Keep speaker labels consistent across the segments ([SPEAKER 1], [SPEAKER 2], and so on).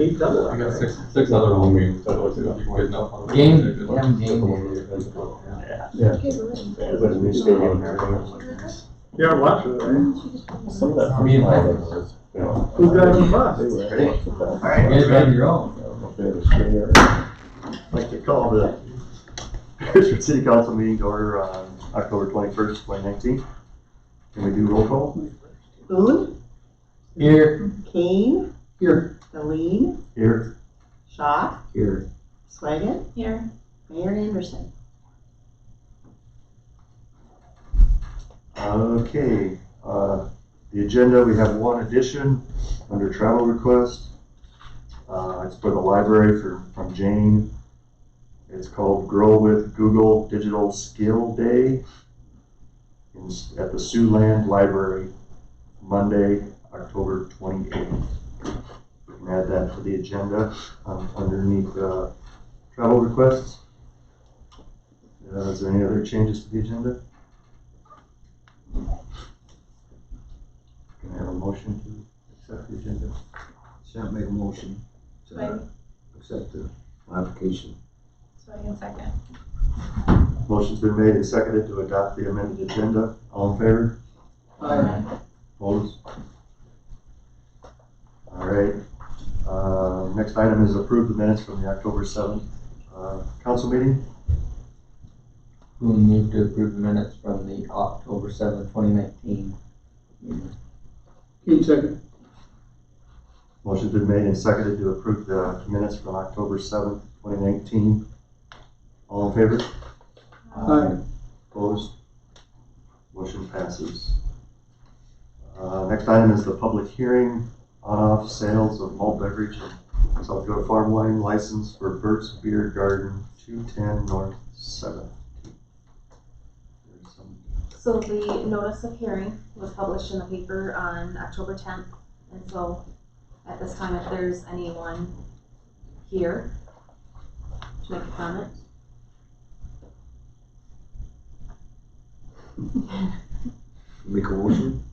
[SPEAKER 1] I got six other home games, so it's you can get enough on
[SPEAKER 2] Game.
[SPEAKER 3] Yeah, watch it, right?
[SPEAKER 4] Some of that.
[SPEAKER 2] I mean, like,
[SPEAKER 3] Who's driving the bus?
[SPEAKER 2] All right, you guys have your own.
[SPEAKER 4] I'd like to call the Beresford City Council meeting to order on October 21st, 2019. Can we do roll call?
[SPEAKER 5] Boone,
[SPEAKER 2] Here.
[SPEAKER 5] Kane,
[SPEAKER 3] Here.
[SPEAKER 5] Deline,
[SPEAKER 4] Here.
[SPEAKER 5] Shaw,
[SPEAKER 4] Here.
[SPEAKER 5] Swaggin,
[SPEAKER 6] Here.
[SPEAKER 5] Mayor Anderson.
[SPEAKER 4] Okay, the agenda, we have one addition under travel request. It's for the library from Jane. It's called Grow with Google Digital Skill Day at the Siouxland Library, Monday, October 28th. We can add that to the agenda underneath travel requests. Is there any other changes to the agenda? Can I have a motion to accept the agenda?
[SPEAKER 7] Shall make a motion to accept the application.
[SPEAKER 6] So I can second.
[SPEAKER 4] Motion's been made and seconded to adopt the amended agenda. All in favor?
[SPEAKER 3] Aye.
[SPEAKER 4] Opposed? All right. Next item is approve the minutes from the October 7th council meeting.
[SPEAKER 2] We'll move to approve the minutes from the October 7th, 2019 meeting.
[SPEAKER 3] Kane second.
[SPEAKER 4] Motion's been made and seconded to approve the minutes from October 7th, 2019. All in favor?
[SPEAKER 3] Aye.
[SPEAKER 4] Opposed? Motion passes. Next item is the public hearing on-off sales of malt beverage and South Dakota farm wine license for Bert's Beer Garden, 210 North 7th.
[SPEAKER 6] So the notice of hearing was published in the paper on October 10th. And so at this time, if there's anyone here to make a comment.
[SPEAKER 7] Make a motion.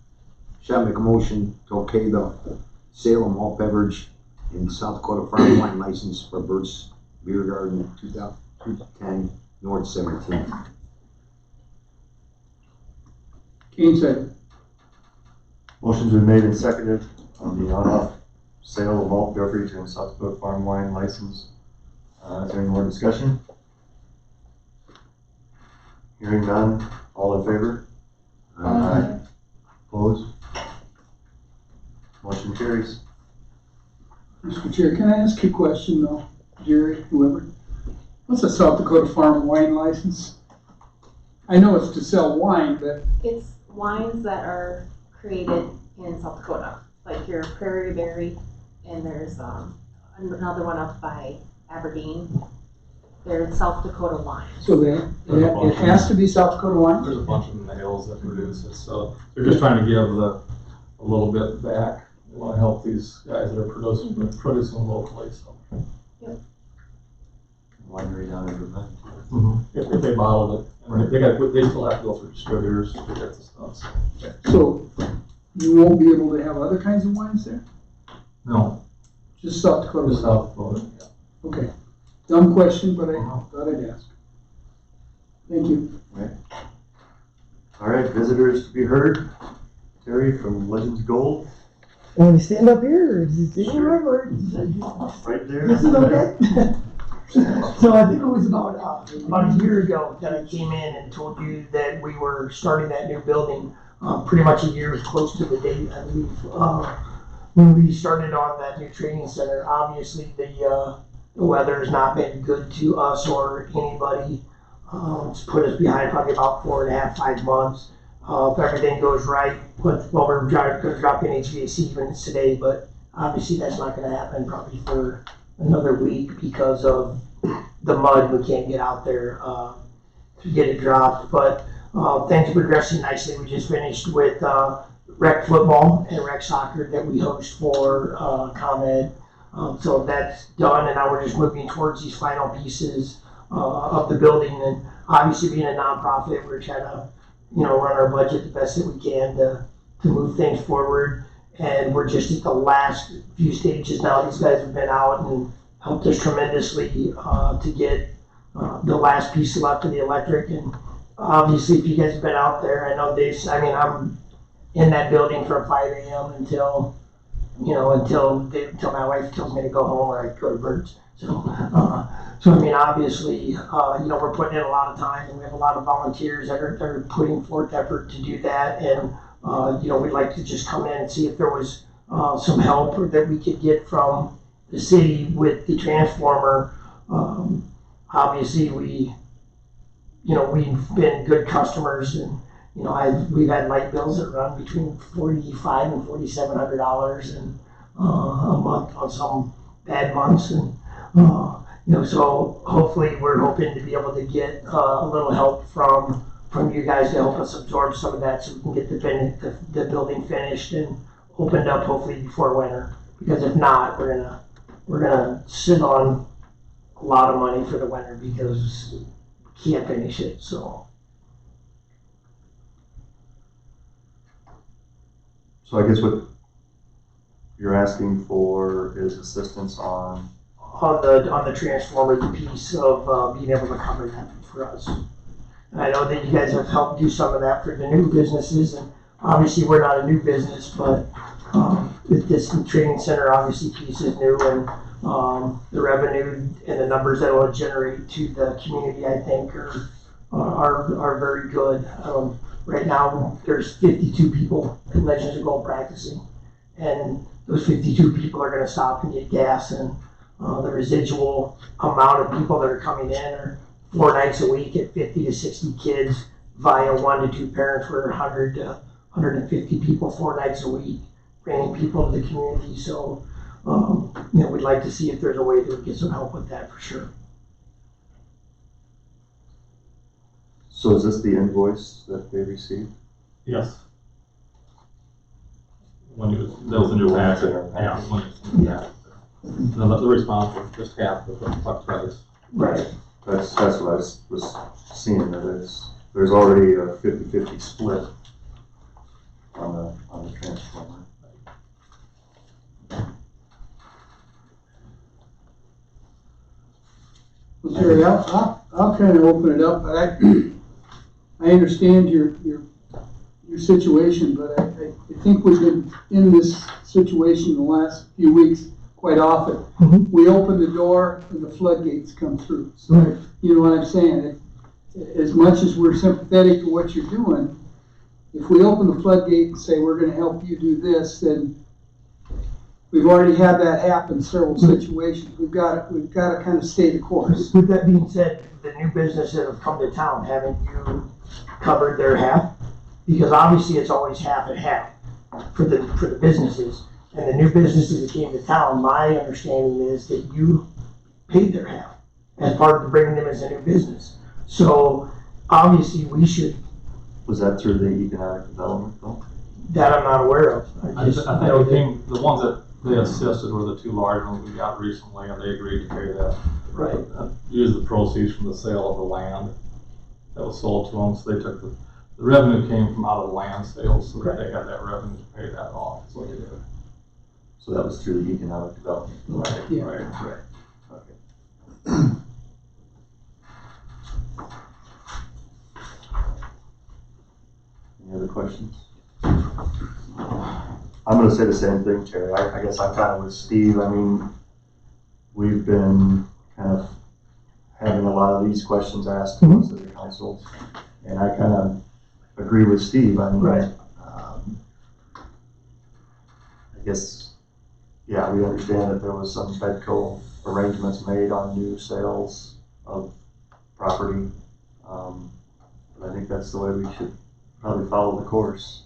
[SPEAKER 7] Shall make a motion to okay the sale of malt beverage in South Dakota farm wine license for Bert's Beer Garden, 210 North 17th.
[SPEAKER 3] Kane second.
[SPEAKER 4] Motion's been made and seconded on the on-off sale of malt beverage and South Dakota farm wine license. Is there any more discussion? Hearing none, all in favor? Aye. Opposed? Motion carries.
[SPEAKER 3] Mr. Chair, can I ask you a question though, Jerry, whoever? What's a South Dakota farm wine license? I know it's to sell wine, but
[SPEAKER 6] It's wines that are created in South Dakota, like your Prairie Berry, and there's another one up by Aberdeen. They're South Dakota wines.
[SPEAKER 3] so it has to be South Dakota wine?
[SPEAKER 1] There's a bunch of them in the hills that produce it, so they're just trying to give a little bit back. They want to help these guys that are producing locally, so.
[SPEAKER 4] Winery down in Vermont.
[SPEAKER 1] If they bottle it, I mean, they still have to go through distributors to get the stuff, so.
[SPEAKER 3] So you won't be able to have other kinds of wines there?
[SPEAKER 1] No,
[SPEAKER 3] Just South Dakota?
[SPEAKER 1] just
[SPEAKER 3] wine?
[SPEAKER 1] South Dakota, yeah.
[SPEAKER 3] Okay. Dumb question, but I thought I'd ask. Thank you.
[SPEAKER 4] All right, visitors to be heard. Terry from Legends Gold,
[SPEAKER 8] Want me to stand up here or is it remember?
[SPEAKER 4] right there.
[SPEAKER 8] This is okay? So I think it was about a year ago that I came in and told you that we were starting that new building. Pretty much a year was close to the date, I believe, when we started on that new training center. Obviously, the weather has not been good to us or anybody. It's put us behind probably about 4.5, 5 months. If everything goes right, we're going to drop in HVAC units today, but obviously that's not going to happen probably for another week because of the mud. We can't get out there to get it dropped, but things are progressing nicely. We just finished with rec football and rec soccer that we host for ComEd. So that's done, and now we're just moving towards these final pieces of the building. And obviously being a nonprofit, we're trying to run our budget the best that we can to move things forward. and we're just at the last few stages now. These guys have been out and helped us tremendously to get the last piece left of the electric. And obviously, if you guys have been out there, I know I'm in that building from 5 a.m. until my wife tells me to go home or I go to Birds. So I mean, obviously, we're putting in a lot of time, and we have a lot of volunteers that are putting forth effort to do that. And we'd like to just come in and see if there was some help or that we could get from the city with the transformer. Obviously, we've been good customers, and we've had light bills that run between $4,500 and $4,700 and a month on some bad months, and so hopefully we're hoping to be able to get a little help from you guys to help us absorb some of that, so we can get the building finished and opened up hopefully before winter. Because if not, we're gonna sit on a lot of money for the winter because we can't finish it. So
[SPEAKER 4] So I guess what you're asking for is assistance on
[SPEAKER 8] on the transformer, the piece of being able to cover that for us. And I know that you guys have helped do some of that for the new businesses, and obviously we're not a new business, but this training center obviously piece is new, and the revenue and the numbers that it will generate to the community, I think, are very good. Right now, there's 52 people in Legends of Gold practicing, and those 52 people are going to stop and get gas, and the residual amount of people that are coming in are 4 nights a week at 50 to 60 kids via 1 to 2 parents. We're 100 to 150 people 4 nights a week, bringing people to the community. So, we'd like to see if there's a way to get some help with that for sure.
[SPEAKER 4] So is this the invoice that they received?
[SPEAKER 1] Yes. That was a new packet. Yeah. No, the response was just half of the truck price.
[SPEAKER 8] Right.
[SPEAKER 4] That's what I was seeing, that there's already a 50-50 split on the transformer.
[SPEAKER 3] Well, Jerry, I'll kind of open it up, but I understand your situation, but I think we've been in this situation the last few weeks quite often.
[SPEAKER 8] Mm-hmm.
[SPEAKER 3] We open the door and the floodgates come through. So,
[SPEAKER 8] Right.
[SPEAKER 3] you know what I'm saying? As much as we're sympathetic to what you're doing, if we open the floodgate and say we're going to help you do this, then we've already had that happen in several situations. We've got to kind of stay the course.
[SPEAKER 8] With that being said, the new businesses that have come to town, haven't you covered their half? Because obviously it's always half and half for the businesses. And the new businesses that came to town, my understanding is that you paid their half as part of bringing them as a new business. So obviously we should.
[SPEAKER 4] Was that through the economic development though?
[SPEAKER 8] That I'm not aware of.
[SPEAKER 1] I think the ones that they assisted were the 2 large ones we got recently, and they agreed to pay that.
[SPEAKER 8] Right.
[SPEAKER 1] Use the proceeds from the sale of the land that was sold to them, so they took the revenue came from out of the land sales, so that they had that revenue to pay that off, is what they did.
[SPEAKER 4] So that was through the economic development.
[SPEAKER 1] Right,
[SPEAKER 3] Yeah.
[SPEAKER 1] right.
[SPEAKER 4] Okay. Any other questions? I'm gonna say the same thing, Terry. I guess I'm kind of with Steve. I mean, we've been kind of having a lot of these questions asked to us as a council, and I kind of agree with Steve. I mean,
[SPEAKER 8] Right.
[SPEAKER 4] I guess, yeah, we understand that there was some Fedco arrangements made on new sales of property. But I think that's the way we should probably follow the course.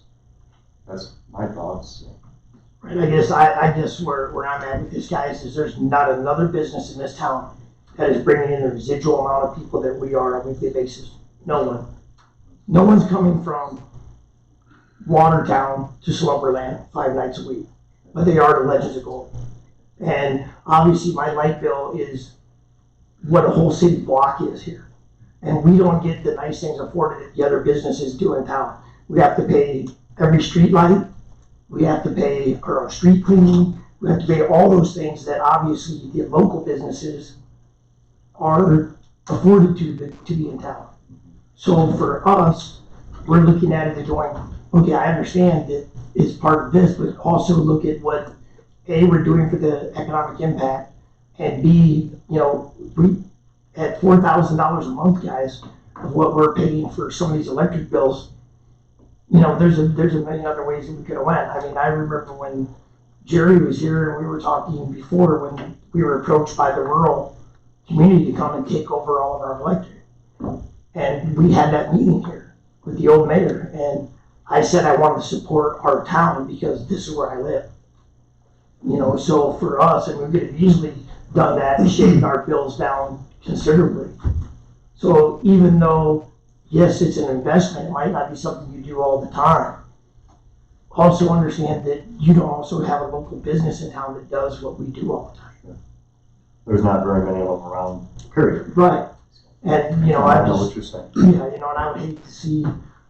[SPEAKER 4] That's my thoughts.
[SPEAKER 8] Right. I guess where I'm at with this, guys, is there's not another business in this town that is bringing in the residual amount of people that we are on a weekly basis. No one. No one's coming from Watertown to Slumberland 5 nights a week, but they are the Legends of Gold. And obviously my light bill is what a whole city block is here. And we don't get the nice things afforded that the other businesses do in town. We have to pay every street light. we have to pay our own street cleaning, we have to pay all those things that obviously the local businesses are afforded to be in town. So for us, we're looking at it and going, okay, I understand that it's part of this, but also look at what, A, we're doing for the economic impact, and B, you know, we, at $4,000 a month, guys, of what we're paying for some of these electric bills, you know, there's a many other ways that we could have went. I mean, I remember when Jerry was here and we were talking before when we were approached by the rural community to come and take over all of our electric. And we had that meeting here with the old mayor, and I said I wanted to support our town because this is where I live. You know, so for us, and we could have easily done that and shaved our bills down considerably. So even though, yes, it's an investment, it might not be something you do all the time. Also understand that you don't also have a local business in town that does what we do all the time.
[SPEAKER 4] There's not very many of them around, period.
[SPEAKER 8] Right. And, you know,
[SPEAKER 4] I
[SPEAKER 8] I
[SPEAKER 4] know
[SPEAKER 8] just,
[SPEAKER 4] what you're saying.
[SPEAKER 8] yeah, you know, and I would hate to see,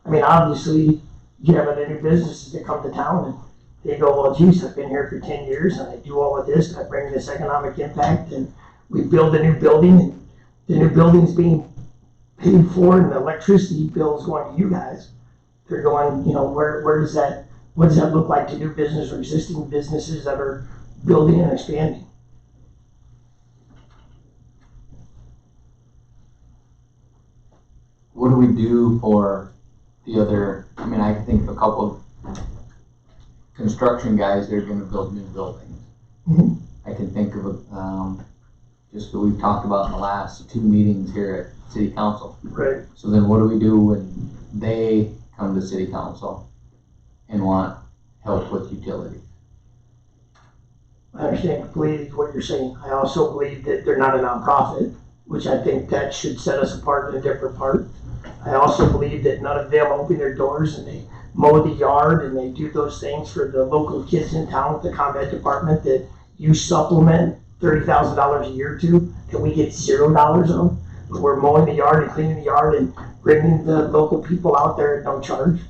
[SPEAKER 8] I mean, obviously, you have other new businesses that come to town and they go, well, geez, I've been here for 10 years and I do all of this, and I bring this economic impact, and we build a new building, and the new building's being paid for, and the electricity bill is going to you guys. They're going, you know, where does that, what does that look like to new business or existing businesses that are building and expanding?
[SPEAKER 2] What do we do for the other, I mean, I can think of a couple of construction guys that are gonna build new buildings.
[SPEAKER 8] Mhm.
[SPEAKER 2] I can think of, just what we've talked about in the last 2 meetings here at city council.
[SPEAKER 8] Right.
[SPEAKER 2] So then what do we do when they come to city council and want help with utility?
[SPEAKER 8] I understand completely what you're saying. I also believe that they're not a nonprofit, which I think that should set us apart in a different part. I also believe that none of them open their doors and they mow the yard and they do those things for the local kids in town with the combat department that you supplement $30,000 a year to, and we get $0 of them. But we're mowing the yard and cleaning the yard and bringing the local people out there at no charge.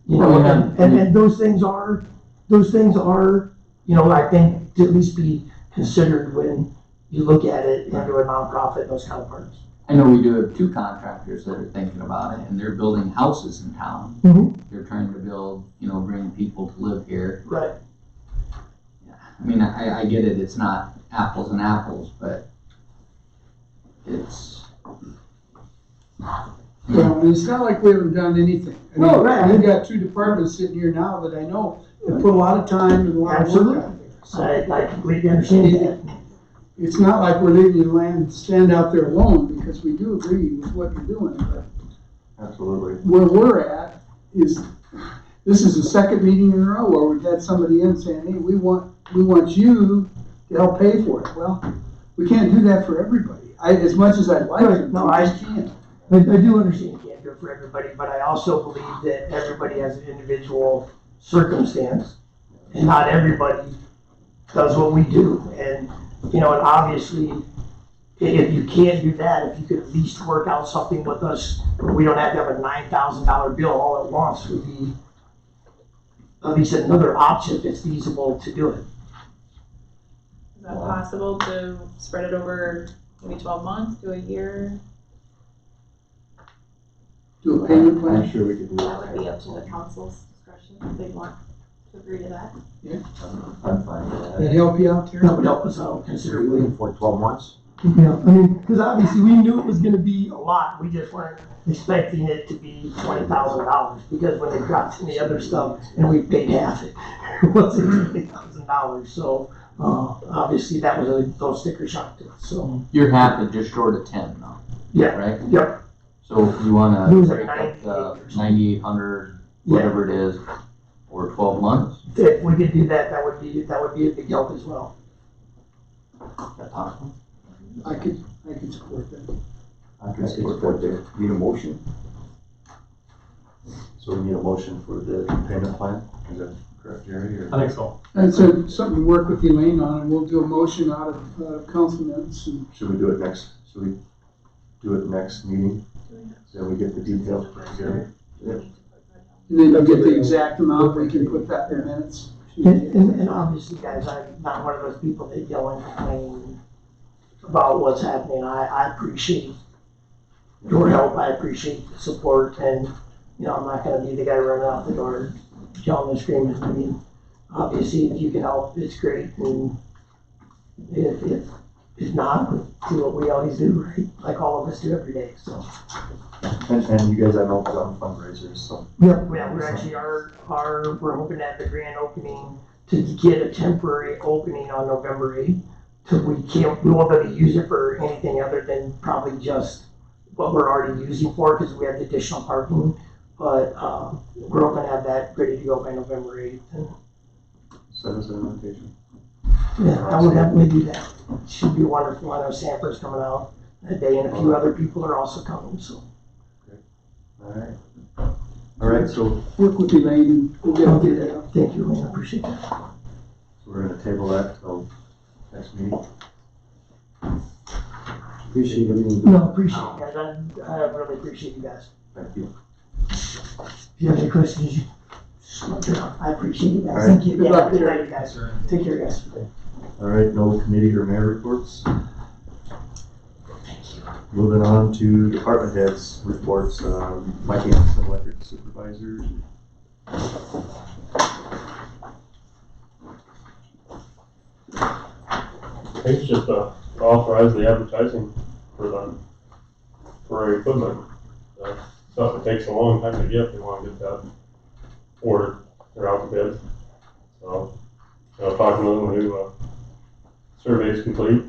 [SPEAKER 8] You know, and those things are, you know, I think to at least be considered when you look at it into a nonprofit, those kind of parts.
[SPEAKER 2] I know we do have 2 contractors that are thinking about it, and they're building houses in town.
[SPEAKER 8] Mhm.
[SPEAKER 2] They're trying to build, you know, bring people to live here.
[SPEAKER 8] Right.
[SPEAKER 2] I mean, I get it, it's not apples and apples, but it's.
[SPEAKER 3] Well, and it's not like we haven't done anything. I mean,
[SPEAKER 8] No, right.
[SPEAKER 3] We've got 2 departments sitting here now that I know that put a lot of time and a lot of work out there. So
[SPEAKER 8] I completely understand that.
[SPEAKER 3] it's not like we're leaving the land stand out there alone, because we do agree with what you're doing. But
[SPEAKER 4] Absolutely.
[SPEAKER 3] where we're at is, this is the 2nd meeting in a row where we've had somebody in saying, hey, we want you to help pay for it. Well, we can't do that for everybody. As much as I'd like to,
[SPEAKER 8] No,
[SPEAKER 3] we
[SPEAKER 8] I-
[SPEAKER 3] just can't.
[SPEAKER 8] I do understand you can't do it for everybody, but I also believe that everybody has an individual circumstance, and not everybody does what we do. And, you know, and obviously, if you can't do that, if you could at least work out something with us, where we don't have to have a $9,000 bill all at once, would be at least another option if it's feasible to do it.
[SPEAKER 9] Is that possible to spread it over maybe 12 months to a year?
[SPEAKER 3] Do a payment
[SPEAKER 4] I'm
[SPEAKER 3] plan.
[SPEAKER 4] sure we could do
[SPEAKER 6] That would be
[SPEAKER 4] that.
[SPEAKER 6] up to the council's discretion if they want to agree to that.
[SPEAKER 4] I'm fine with that.
[SPEAKER 3] That help you out there?
[SPEAKER 8] That would help us out
[SPEAKER 7] Are you
[SPEAKER 8] considerably.
[SPEAKER 7] looking for 12 months?
[SPEAKER 8] Yeah, I mean, because obviously we knew it was gonna be a lot, we just weren't expecting it to be $20,000, because when it got to the other stuff, and we paid half it, it wasn't $20,000, so, obviously that was a little sticker shock to us, so.
[SPEAKER 2] You're half at just short of 10 now,
[SPEAKER 8] Yeah,
[SPEAKER 2] right?
[SPEAKER 8] yep,
[SPEAKER 2] So if you wanna
[SPEAKER 8] It was like
[SPEAKER 2] break up
[SPEAKER 8] 98
[SPEAKER 2] the
[SPEAKER 8] or something.
[SPEAKER 2] 9,800,
[SPEAKER 8] yeah,
[SPEAKER 2] whatever it is, over 12 months,
[SPEAKER 8] if we could do that, that would be a big help as well.
[SPEAKER 2] that's possible.
[SPEAKER 3] I could support that.
[SPEAKER 4] I can
[SPEAKER 7] It's
[SPEAKER 4] support
[SPEAKER 7] for
[SPEAKER 4] that.
[SPEAKER 7] the, need a motion?
[SPEAKER 4] So we need a motion for the payment plan, is that correct, Jerry? Or-
[SPEAKER 1] I think so.
[SPEAKER 3] And so something to work with Elaine on, and we'll do a motion out of council minutes, and
[SPEAKER 4] Should we do it next meeting? Then we get the details put together.
[SPEAKER 6] Do we need to put the
[SPEAKER 3] And then you get the exact amount, we can put that in minutes.
[SPEAKER 8] And obviously, guys, I'm not one of those people that yell and complain about what's happening. I appreciate your help, I appreciate the support, and, you know, I'm not gonna be the guy running out the door yelling and screaming. I mean, obviously, if you can help, it's great, and if not, do what we always do, right? Like all of us do every day, so.
[SPEAKER 4] And you guys, I know, put on fundraisers, so.
[SPEAKER 8] Yeah, we're actually, we're hoping to have the grand opening to get a temporary opening on November 8th. We won't be able to use it for anything other than probably just what we're already using for, because we have the additional parking. But, we're hoping to have that ready to go by November 8th. And,
[SPEAKER 4] Send us an invitation.
[SPEAKER 8] yeah, I would definitely do that. It should be wonderful. I know Sanford's coming out that day, and a few other people are also coming, so.
[SPEAKER 4] Alright, so
[SPEAKER 3] Work with Elaine and we'll get
[SPEAKER 8] I'll
[SPEAKER 3] it
[SPEAKER 8] do
[SPEAKER 3] figured
[SPEAKER 8] that.
[SPEAKER 3] out.
[SPEAKER 8] Thank you, man, I appreciate that.
[SPEAKER 4] we're gonna table that till next meeting.
[SPEAKER 7] Appreciate everything you do.
[SPEAKER 8] No, appreciate it, guys. I really appreciate you guys.
[SPEAKER 4] Thank you.
[SPEAKER 8] If you have any questions, you just let me know. I appreciate you guys.
[SPEAKER 4] All right.
[SPEAKER 8] Thank you.
[SPEAKER 3] Good luck,
[SPEAKER 8] Good night, guys. Take care, guys.
[SPEAKER 4] Alright, no committee or mayor reports. Moving on to department heads reports, Mike Anderson, electric supervisor.
[SPEAKER 10] It's just authorize the advertising for our equipment. So it takes a long time to get, if you want to get that ordered or out to bid. So, talking to them, when new survey's complete,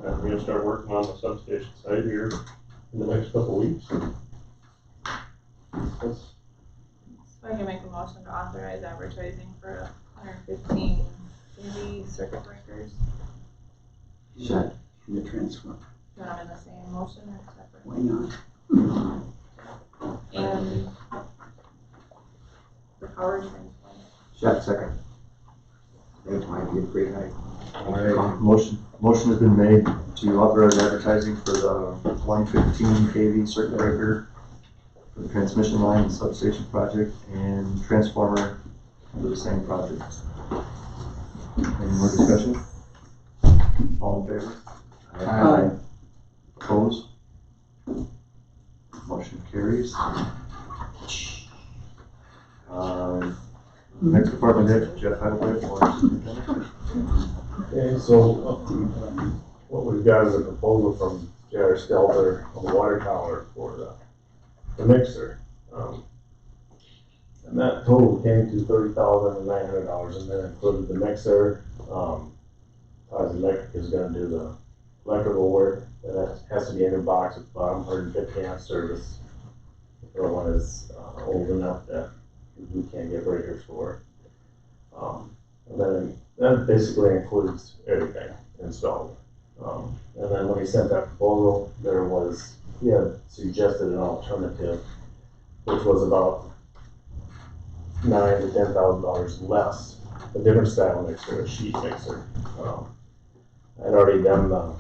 [SPEAKER 10] and we're gonna start working on the substation site here in the next couple of weeks. That's-
[SPEAKER 9] So I can make a motion to authorize advertising for 115 kV circuit breakers.
[SPEAKER 7] Shut.
[SPEAKER 3] In the transfer.
[SPEAKER 9] Do them in the same motion or separate?
[SPEAKER 3] Why not?
[SPEAKER 9] And the power transformer.
[SPEAKER 7] Shut second. That might be a great idea.
[SPEAKER 4] Alright, motion has been made to authorize advertising for the 115 kV circuit breaker for the transmission line and substation project and transformer for the same project. Any more discussion? All in favor?
[SPEAKER 3] Aye.
[SPEAKER 4] Opposed? Motion carries. Next department head, Jeff Heidelberg, Water Superintendent.
[SPEAKER 10] Okay, so what we've got is a proposal from J.R. Stelter on the water tower for the mixer. And that total came to $30,900, and that included the mixer. Ties Electric is gonna do the electrical work. That has to be a new box with about 150 amp service. The other one is old enough that we can't get breakers for. And then that basically includes everything installed. And then when he sent that proposal, he had suggested an alternative, which was about $9,000 to $10,000 less, a different style mixer, a sheet mixer. I'd already done the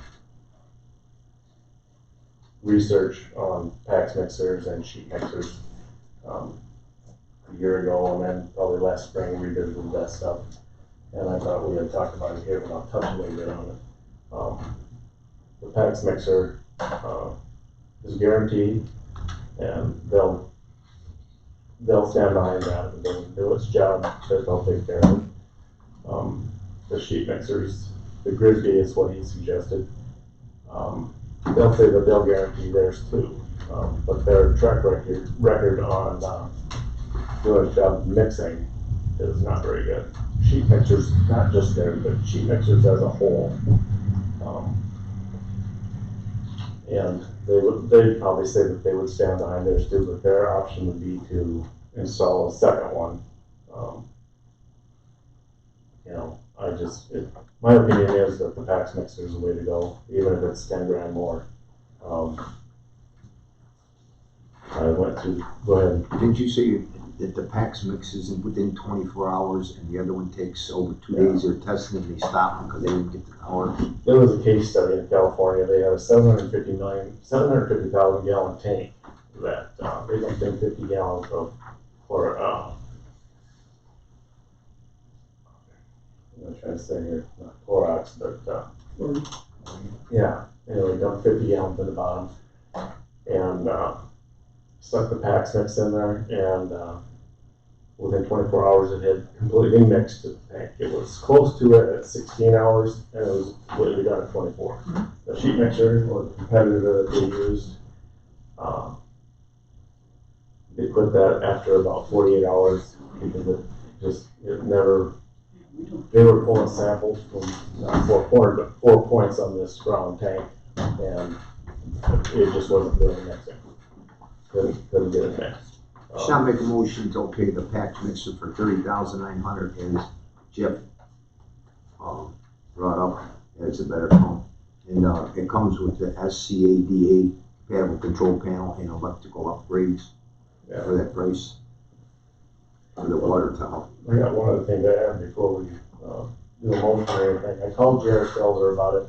[SPEAKER 10] research on PAX mixers and sheet mixers a year ago, and then probably last spring revisited that stuff. And I thought we had talked about it here, but I'll touch a little bit on it. The PAX mixer is guaranteed, and they'll stand behind that. If it doesn't do its job, they'll take care of it. The sheet mixers, the Grisby is what he suggested. They'll say that they'll guarantee theirs too, but their track record on doing a job mixing is not very good. Sheet mixers, not just theirs, but sheet mixers as a whole. And they'd probably say that they would stand behind theirs too, but their option would be to install a second one. My opinion is that the PAX mixer is the way to go, even if it's 10 grand more. Go ahead.
[SPEAKER 7] Didn't you say that the PAX mix is within 24 hours and the other one takes over 2 days? They're testing and they stop them because they didn't get the power.
[SPEAKER 10] There was a case study in California. They had a 750,000 gallon tank that they dumped in 50 gallons of for, I'm trying to say here, not Clorox, but, yeah, anyway, dumped 50 gallons in the bottom and, stuck the Pax mix in there and, within 24 hours it had completely mixed to the tank. It was close to it at 16 hours and it was completely done at 24. The sheet mixer or the competitor that they used, they put that after about 48 hours because it never, they were pulling samples from 4 points on this round tank and it just wasn't really mixing. Couldn't get it mixed.
[SPEAKER 7] Shall I make a motion to okay the pack mixer for $30,900 as Jeff brought up as a better pump. And it comes with the SCADA compatible control panel and electrical upgrades for that price for the water tower.
[SPEAKER 10] I got one other thing to add before we do a motion or anything. I called Beresford about it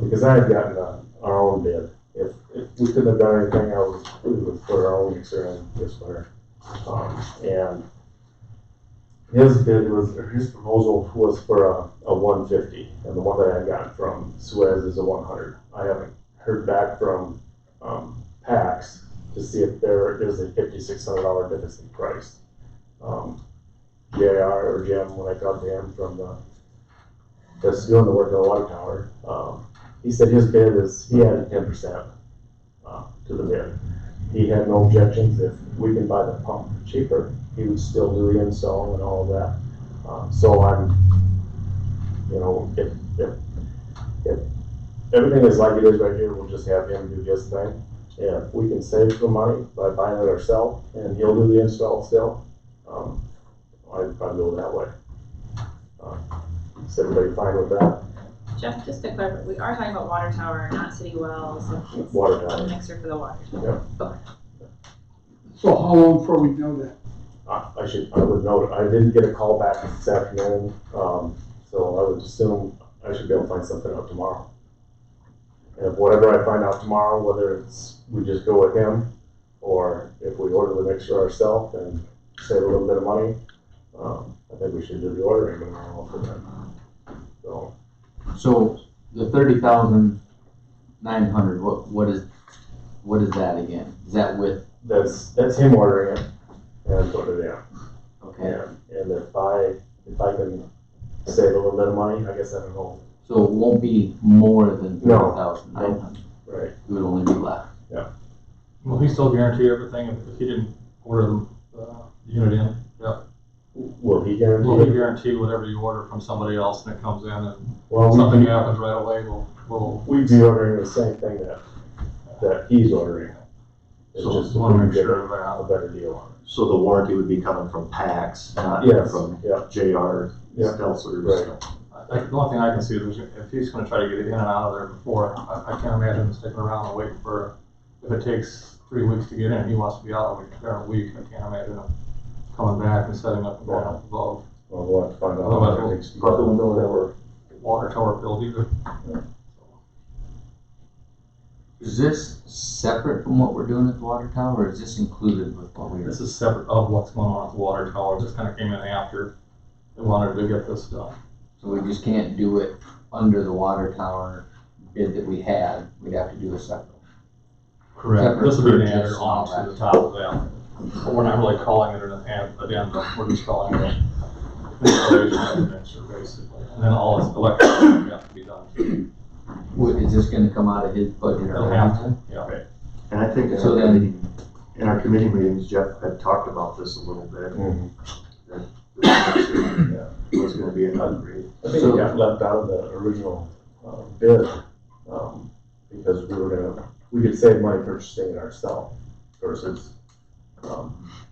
[SPEAKER 10] because I had gotten our own bid. If we couldn't have done anything, we would put our own mixer in this winter. And his proposal was for a 150, and the one that I got from Suez is a 100. I haven't heard back from PAX to see if there is a $5,600 difference in price. JR or Jim, when I talked to him from that's doing the work on the water tower, he said his bid is, he added 10% to the bid. He had no objections. If we can buy the pump cheaper, he would still do the install and all of that. So I'm, you know, if everything is like it is right here, we'll just have him do his thing. If we can save some money by buying it ourselves and he'll do the install still, I'd go that way. Is everybody fine with that?
[SPEAKER 9] Jeff, just to clarify, we are talking about water tower, not city wells. It's
[SPEAKER 10] Water tower.
[SPEAKER 9] a mixer for the water.
[SPEAKER 10] Yeah.
[SPEAKER 9] Okay.
[SPEAKER 3] So how long before we know that?
[SPEAKER 10] I would know it. I didn't get a call back this afternoon, so I would assume I should be able to find something out tomorrow. And if whatever I find out tomorrow, whether it's we just go with him, or if we order the mixer ourselves and save a little bit of money, I think we should do the ordering tomorrow for them.
[SPEAKER 2] So the 30,900, what is that again? Is that with?
[SPEAKER 10] That's him ordering it and putting it in.
[SPEAKER 2] Okay.
[SPEAKER 10] And if I can save a little bit of money, I guess I don't know.
[SPEAKER 2] So it won't be more than
[SPEAKER 10] No.
[SPEAKER 2] 30,900.
[SPEAKER 10] Right.
[SPEAKER 2] It would only be less.
[SPEAKER 1] Will he still guarantee everything if he didn't order the unit in? Yeah.
[SPEAKER 10] Will he guarantee
[SPEAKER 1] Will he
[SPEAKER 10] it?
[SPEAKER 1] guarantee whatever you order from somebody else and it comes in and
[SPEAKER 10] Well,
[SPEAKER 1] something happens right away, we'll
[SPEAKER 10] we'd be ordering the same thing that he's ordering. It's
[SPEAKER 1] So
[SPEAKER 10] just
[SPEAKER 1] wanna make
[SPEAKER 10] we get
[SPEAKER 1] sure of that.
[SPEAKER 10] a better deal on it.
[SPEAKER 4] So the warranty would be coming from PAX, not
[SPEAKER 10] Yes,
[SPEAKER 4] from
[SPEAKER 10] yeah.
[SPEAKER 4] JR,
[SPEAKER 10] Yeah.
[SPEAKER 4] Stelzer's.
[SPEAKER 10] Right.
[SPEAKER 1] the only thing I can see is if he's gonna try to get it in and out of there before, I can't imagine him sticking around and waiting for, if it takes 3 weeks to get in, he wants to be out in a week, I can't imagine him coming back and setting up and going up above.
[SPEAKER 10] Well, we'll have to find out.
[SPEAKER 1] Otherwise,
[SPEAKER 10] how it
[SPEAKER 1] we'll
[SPEAKER 10] takes to
[SPEAKER 1] probably
[SPEAKER 10] get
[SPEAKER 1] won't know
[SPEAKER 10] it.
[SPEAKER 1] that we're water tower built either.
[SPEAKER 2] Is this separate from what we're doing at the water tower, or is this included with what we're?
[SPEAKER 1] This is separate of what's going on at the water tower, this kinda came in after they wanted to get this done.
[SPEAKER 2] So we just can't do it under the water tower bid that we had, we'd have to do a separate.
[SPEAKER 1] Correct. This would be an
[SPEAKER 2] Purchase,
[SPEAKER 1] added
[SPEAKER 2] all
[SPEAKER 1] on to
[SPEAKER 2] that.
[SPEAKER 1] the top of that, but we're not really calling it an addendum, we're just calling it an installation of the mixer, basically. And then all this electrical would have to be done.
[SPEAKER 2] Is this gonna come out of his budget or?
[SPEAKER 1] It'll have to, yeah.
[SPEAKER 4] And I think
[SPEAKER 2] So then-
[SPEAKER 4] in our committee meetings, Jeff had talked about this a little bit.
[SPEAKER 10] Mhm.
[SPEAKER 4] It was gonna be an upgrade.
[SPEAKER 10] I think it got left out of the original bid, because we could save money purchasing it ourselves versus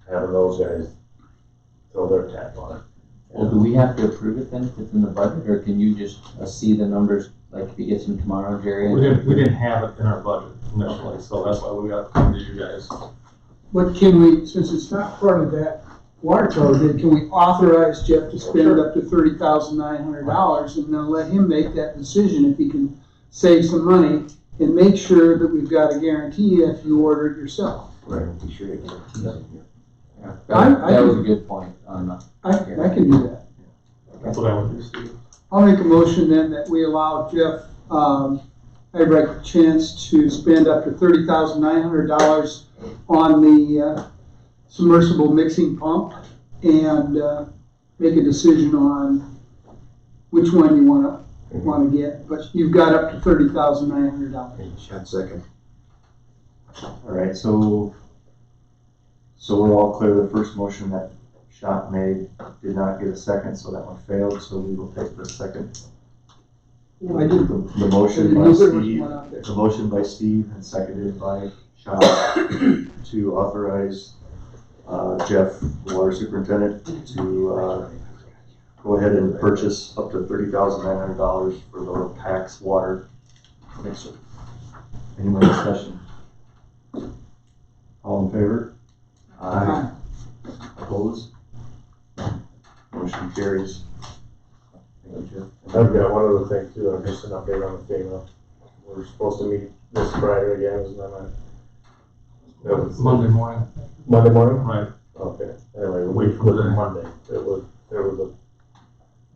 [SPEAKER 10] having those guys throw their tap on it.
[SPEAKER 2] Well, do we have to approve it then if it's in the budget, or can you just see the numbers, like if you get some tomorrow, Jerry?
[SPEAKER 1] We didn't have it in our budget initially, so that's why we got to come to you guys.
[SPEAKER 3] What can we, since it's not part of that water tower bid, can we authorize Jeff to spend up to $30,900 and then let him make that decision if he can save some money and make sure that we've got a guarantee if you order it yourself?
[SPEAKER 7] Right, be sure to get it in here.
[SPEAKER 2] That was a good point on the.
[SPEAKER 3] I can do that.
[SPEAKER 1] That's what I would do, Steve.
[SPEAKER 3] I'll make a motion then that we allow Jeff, Eibrecht a chance to spend up to $30,900 on the submersible mixing pump and make a decision on which one you wanna get, but you've got up to $30,900.
[SPEAKER 7] Shot second.
[SPEAKER 4] All right, so we're all clear, the first motion that Shot made did not get a second, so that one failed, so we will take the second.
[SPEAKER 3] I did.
[SPEAKER 4] The motion by Steve, the motion by Steve and seconded by Shot to authorize Jeff, the water superintendent, to go ahead and purchase up to $30,900 for the PAX water mixer. Any more discussion? All in favor? Aye. Opposed? Motion carries. Thank you, Jeff.
[SPEAKER 10] I've got one other thing too, just an update on the FEMA. We're supposed to meet this Friday again, isn't that right? That was
[SPEAKER 1] Monday morning,
[SPEAKER 10] Monday morning?
[SPEAKER 1] right?
[SPEAKER 10] Okay, anyway,
[SPEAKER 1] Wait
[SPEAKER 10] we
[SPEAKER 1] for
[SPEAKER 10] put it
[SPEAKER 1] the-
[SPEAKER 10] Monday. There was a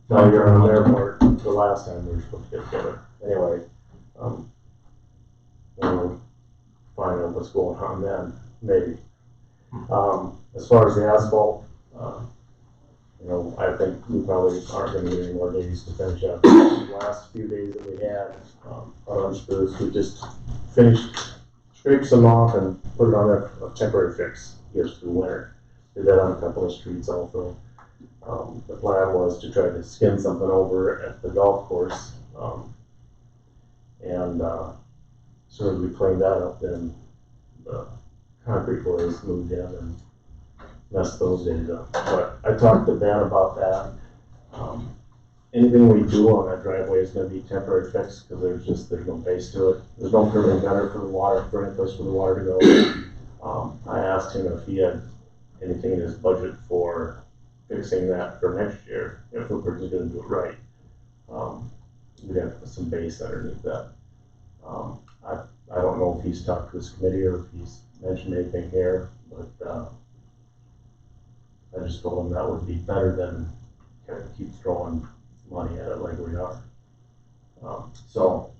[SPEAKER 10] failure on their part the last time we were supposed to get together. Anyway, we'll find out what's going on then, maybe. As far as the asphalt, I think we probably aren't gonna get any more days to finish up. The last few days that we had, on Spruce, we just scraped some off and put it on a temporary fix here through winter. Did that on a couple of streets also. The plan was to try to skin something over at the golf course. And as soon as we cleaned that up, then the concrete boys moved in and messed those days up. But I talked to Ben about that. Anything we do on that driveway is gonna be temporary fix, because there's no base to it. There's no curb and gutter for the water, for any place for the water to go. I asked him if he had anything in his budget for fixing that for next year, if we're gonna do it right. We'd have to put some base underneath that. I don't know if he's talked to his committee or if he's mentioned anything here, but I just told him that would be better than kind of keep throwing money at it like we are. So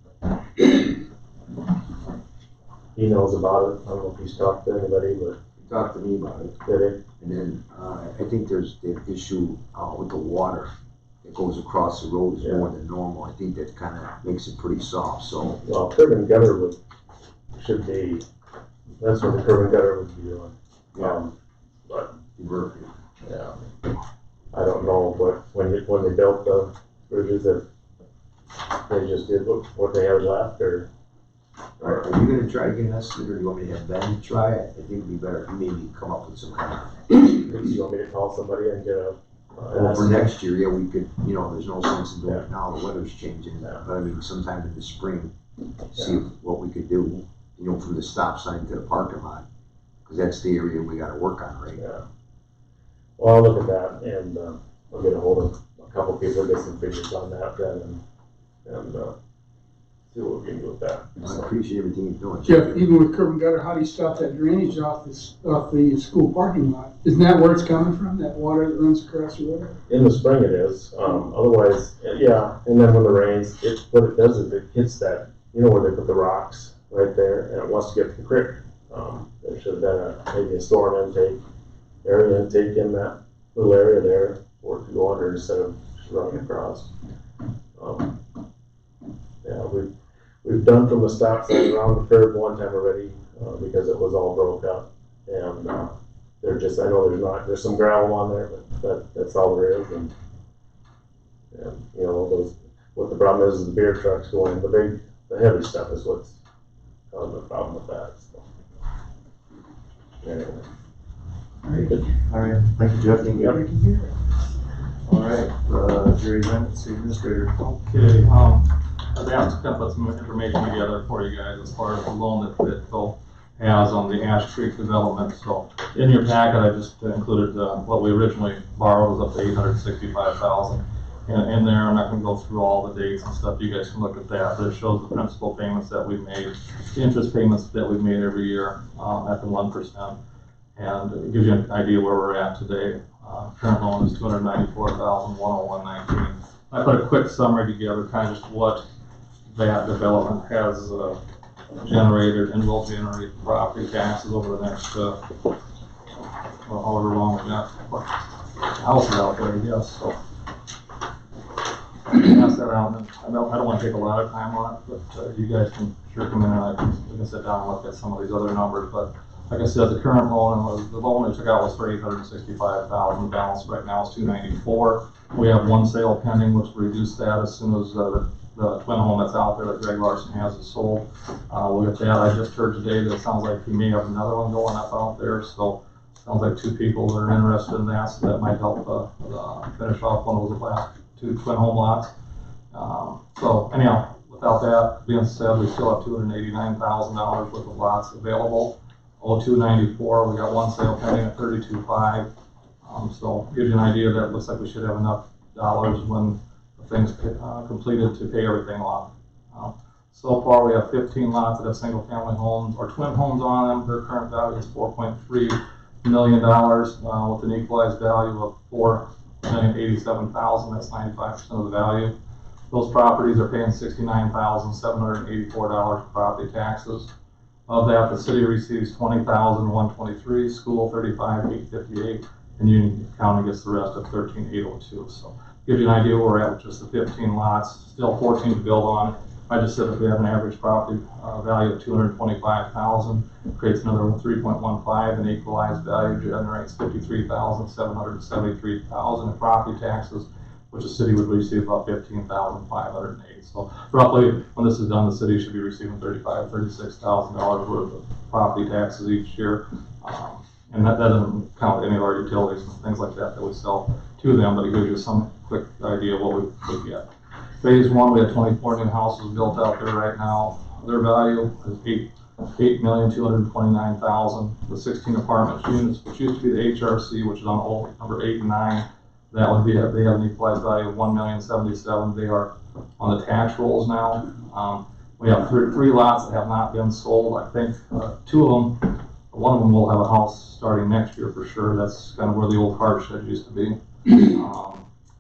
[SPEAKER 10] he knows about it. I don't know if he's talked to anybody, but
[SPEAKER 7] He talked to me about it,
[SPEAKER 10] did he?
[SPEAKER 7] and then, I think there's the issue, with the water that goes across the road is more than normal. I think that kinda makes it pretty soft, so.
[SPEAKER 10] Well, curb and gutter should be, that's what the curb and gutter would be doing. But yeah, I don't know, but when they built the bridges, if they just did what they had left, or.
[SPEAKER 7] Are you gonna try to get an estimate, or do you want me to have Ben try it? I think it'd be better if maybe come up with some kind of.
[SPEAKER 10] You want me to call somebody and get a?
[SPEAKER 7] Well, for next year, yeah, we could, there's no sense in doing it now, the weather's changing,
[SPEAKER 10] Yeah.
[SPEAKER 7] but I mean, sometime in the spring, see what we could do, from the stop sign to the parking lot, cause that's the area we gotta work on, right?
[SPEAKER 10] Yeah. Well, I'll look at that and, I'll get a hold of a couple people, get some figures on that then and see what we can do with that.
[SPEAKER 7] I appreciate everything you're doing.
[SPEAKER 3] Jeff, even with curb and gutter, how do you stop that drainage off the school parking lot? Isn't that where it's coming from, that water that runs across the river?
[SPEAKER 10] In the spring it is, otherwise, yeah, and then when it rains, what it does is it hits that, where they put the rocks right there, and it wants to get to the creek. There should have been maybe a storm area intake in that little area there for it to go under instead of just running across. Yeah, we've done from the stop sign around the curb one time already, because it was all broke up. And, I know there's some gravel on there, but that's all there is. And what the problem is the beer trucks going, the heavy stuff is what's causing the problem with that, so. Anyway.
[SPEAKER 4] All right, thank you, Jeff.
[SPEAKER 10] Yep.
[SPEAKER 4] All right, Jerry Lynn, city administrator.
[SPEAKER 1] Okay, I've asked to put some information together for you guys as far as the loan that Phil has on the Ash Creek development. So in your packet, I just included what we originally borrowed was up to $865,000. And in there, I'm not gonna go through all the dates and stuff. You guys can look at that, but it shows the principal payments that we've made, the interest payments that we've made every year at the 1%. And it gives you an idea where we're at today. Current loan is $294,101.19. I put a quick summary together, kind of just what that development has generated and will generate property taxes over the next, however long we've got houses out there, I guess. So pass that out. And I don't want to take a lot of time on it, but you guys can sure come in and we can sit down and look at some of these other numbers. But like I said, the current loan, the loan we took out was for $865,000. Balance right now is $294,000. We have one sale pending, which will reduce that as soon as the twin home that's out there that Greg Larson has is sold. We'll get that. I just heard today that it sounds like he may have another one going up out there. So sounds like two people that are interested in that, so that might help finish off one of those last two twin home lots. So anyhow, without that being said, we still have $289,000 worth of lots available. 294, we got one sale pending at 32.5. So gives you an idea that it looks like we should have enough dollars when the thing's completed to pay everything off. So far we have 15 lots that have single family homes or twin homes on them. Their current value is $4.3 million with an equalized value of $4,087,000. That's 95% of the value. Those properties are paying $69,784 for property taxes. Of that, the city receives $20,123, school $35,858, and Union County gets the rest of $13,802. So gives you an idea where we're at with just the 15 lots. Still 14 to build on. I just said if we have an average property value of $225,000, creates another 3.15, and equalized value generates $53,773,000 in property taxes, which the city would receive about $15,508. So roughly, when this is done, the city should be receiving $35,000, $36,000 worth of property taxes each year. And that doesn't count any of our utilities and things like that we sell to them, but it gives you some quick idea of what we get. Phase one, we have 24 new houses built out there right now. Their value is $8,229,000. The 16 apartment units, which used to be the HRC, which is on old number 8 and 9, that would be, they have an equalized value of $1,077,000. They are on the tax rolls now. We have three lots that have not been sold. I think two of them, one of them will have a house starting next year for sure. That's kind of where the old car shed used to be.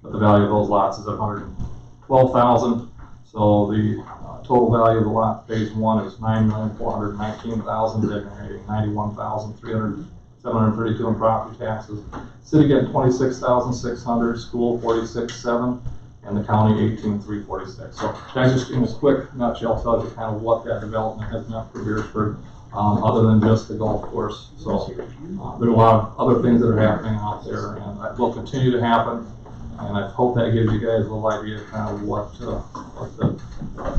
[SPEAKER 1] But the value of those lots is $112,000. So the total value of the lot phase one is $9,419,000, generating $91,732 in property taxes. City getting $26,600, school $46,700, and the county $18,346. So that's just in a quick nutshell tells you kind of what that development has meant for Beresford, other than just the golf course. So there's a lot of other things that are happening out there, and that will continue to happen. And I hope that gives you guys a little idea of kind of what the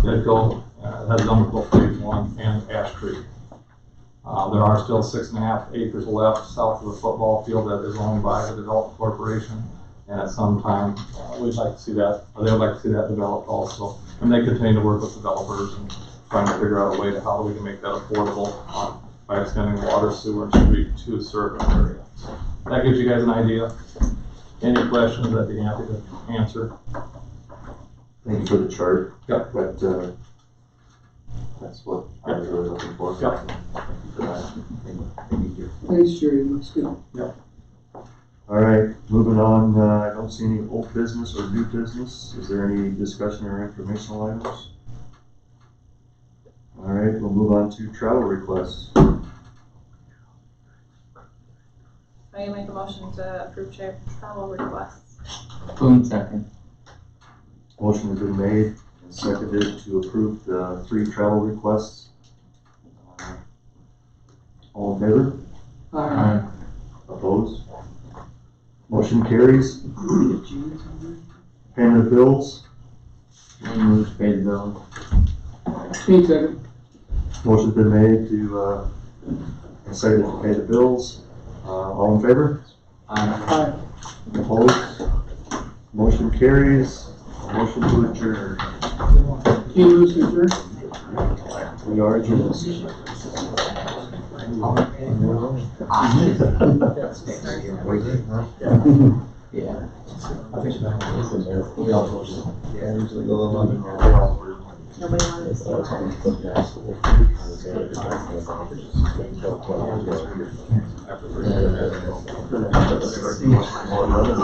[SPEAKER 1] Dedco has done with both phase one and Ash Creek. There are still 6.5 acres left south of the football field that is owned by the Development Corporation. And at some time, we'd like to see that, or they would like to see that developed also. And they continue to work with developers and trying to figure out a way to how we can make that affordable by extending water, sewer, and street to a certain area. So that gives you guys an idea. Any questions, I'd be happy to answer.
[SPEAKER 4] Thank you for the chart.
[SPEAKER 1] Yep.
[SPEAKER 4] That's what I was really looking for.
[SPEAKER 1] Yep.
[SPEAKER 4] Thank you for that. Thank you.
[SPEAKER 3] Thanks, Jerry, looks good.
[SPEAKER 4] All right, moving on. I don't see any old business or new business. Is there any discussion or informational items? All right, we'll move on to travel requests.
[SPEAKER 9] I make a motion to approve travel requests.
[SPEAKER 2] Boom, second.
[SPEAKER 4] Motion has been made and seconded to approve the 3 travel requests. All in favor?
[SPEAKER 3] Aye.
[SPEAKER 4] Opposed? Motion carries. Payment of bills.
[SPEAKER 2] Move to pay the bill.
[SPEAKER 3] Pete, second.
[SPEAKER 4] Motion's been made to, and seconded to pay the bills. All in favor?
[SPEAKER 3] Aye.
[SPEAKER 4] Opposed? Motion carries. Motion to adjourn.
[SPEAKER 3] He moves to adjourn.
[SPEAKER 4] We are adjourned.
[SPEAKER 2] Yeah.
[SPEAKER 1] I think that was in there. We all usually go along.
[SPEAKER 6] Nobody wanted to see that.